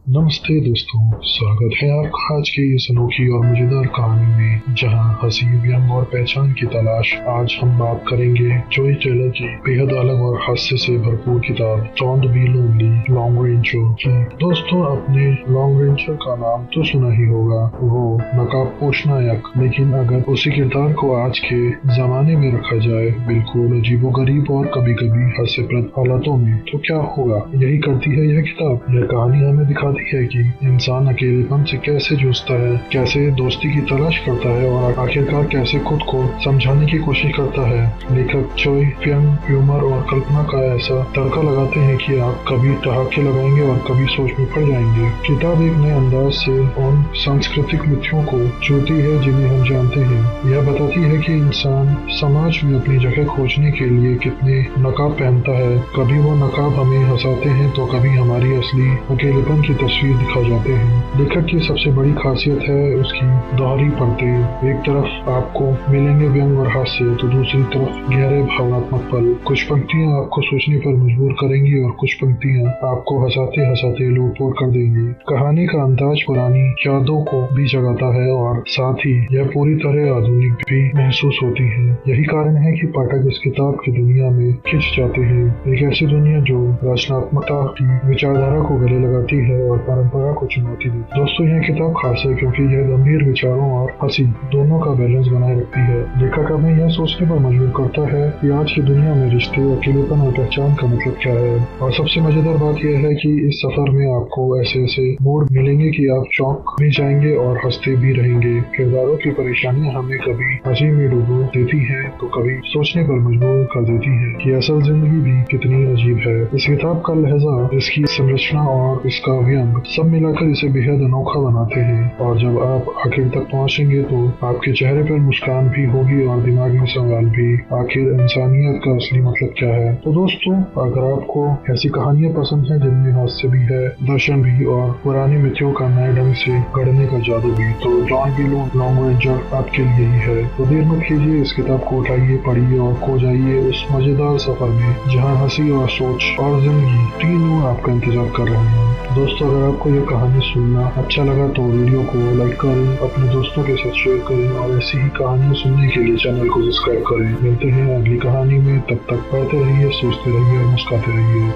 नमस्ते दोस्तों, स्वागत है आपका आज की इस अनोखी और मजेदार कहानी में, जहां हंसी, व्यंग और पहचान की तलाश। आज हम बात करेंगे जोई टेलर की बेहद अलग और हास्य से भरपूर किताब don't be lonely long ranger की। दोस्तों, आपने लॉन्ग रेंजर का नाम तो सुना ही होगा, वो नकाबपोश नायक। लेकिन अगर उसी किरदार को आज के जमाने में रखा जाए, बिल्कुल अजीबोगरीब और कभी कभी हास्यप्रद हालातों में, तो क्या होगा? यही करती है यह किताब। यह कहानी हमें दिखाती है कि इंसान अकेलेपन से कैसे जूझता है, कैसे दोस्ती की तलाश करता है और आखिरकार कैसे खुद को समझाने की कोशिश करता है। लेखक चोई व्यंग, ह्यूमर और कल्पना का ऐसा तड़का लगाते हैं कि आप कभी ठहाके लगाएंगे और कभी सोच में पड़ जाएंगे। किताब एक नए अंदाज से उन सांस्कृतिक मिथ्यों को छूती है जिन्हें हम जानते हैं। यह बताती है कि इंसान समाज में अपनी जगह खोजने के लिए कितने नकाब पहनता है। कभी वो नकाब हमें हंसाते हैं तो कभी हमारी असली अकेलेपन की तस्वीर दिखा जाते हैं। लेखक की सबसे बड़ी खासियत है उसकी दोहरी परतें। एक तरफ आपको मिलेंगे व्यंग और हास्य, तो दूसरी तरफ गहरे भावनात्मक पल। कुछ पंक्तियां आपको सोचने पर मजबूर करेंगी और कुछ पंक्तियां आपको हंसाते हंसाते लोटपोट कर देंगी। कहानी का अंदाज पुरानी यादों को भी जगाता है और साथ ही यह पूरी तरह आधुनिक भी महसूस होती है। यही कारण है कि पाठक इस किताब की दुनिया में खिंच जाते हैं। एक ऐसी दुनिया जो रचनात्मकता की विचारधारा को गले लगाती है और परंपरा को चुनौती देती है। दोस्तों, यह किताब खास है क्योंकि यह गंभीर विचारों और हंसी दोनों का बैलेंस बनाए रखती है। लेखक हमें यह सोचने पर मजबूर करता है कि आज की दुनिया में रिश्ते, अकेलेपन और पहचान का मतलब क्या है। और सबसे मजेदार बात यह है कि इस सफर में आपको ऐसे ऐसे मोड़ मिलेंगे कि आप चौंक भी जाएंगे और हंसते भी रहेंगे। किरदारों की परेशानियां हमें कभी हंसी में डुबो देती हैं तो कभी सोचने पर मजबूर कर देती हैं कि असल जिंदगी भी कितनी अजीब है। इस किताब का लहजा, इसकी संरचना और इसका व्यंग सब मिलाकर इसे बेहद अनोखा बनाते हैं। और जब आप आखिर तक पहुंचेंगे तो आपके चेहरे पर मुस्कान भी होगी और दिमाग में सवाल भी, आखिर इंसानियत का असली मतलब क्या है। तो दोस्तों, अगर आपको ऐसी कहानियां पसंद हैं जिनमें हास्य भी है, दर्शन भी और पुरानी मिथ्यों का नए ढंग से गढ़ने का जादू भी, तो don't be lonely long ranger आपके लिए ही है। तो देर मत कीजिए, इस किताब को उठाइए, पढ़िए और खो जाइए उस मजेदार सफर में जहाँ हंसी और सोच और जिंदगी तीनों आपका इंतजार कर रहे हैं। दोस्तों, अगर आपको यह कहानी सुनना अच्छा लगा तो वीडियो को लाइक करें, अपने दोस्तों के साथ शेयर करें और ऐसी ही कहानियां सुनने के लिए चैनल को सब्सक्राइब करें। मिलते हैं अगली कहानी में, तब तक पढ़ते रहिए, सोचते रहिए और मुस्कुराते रहिए।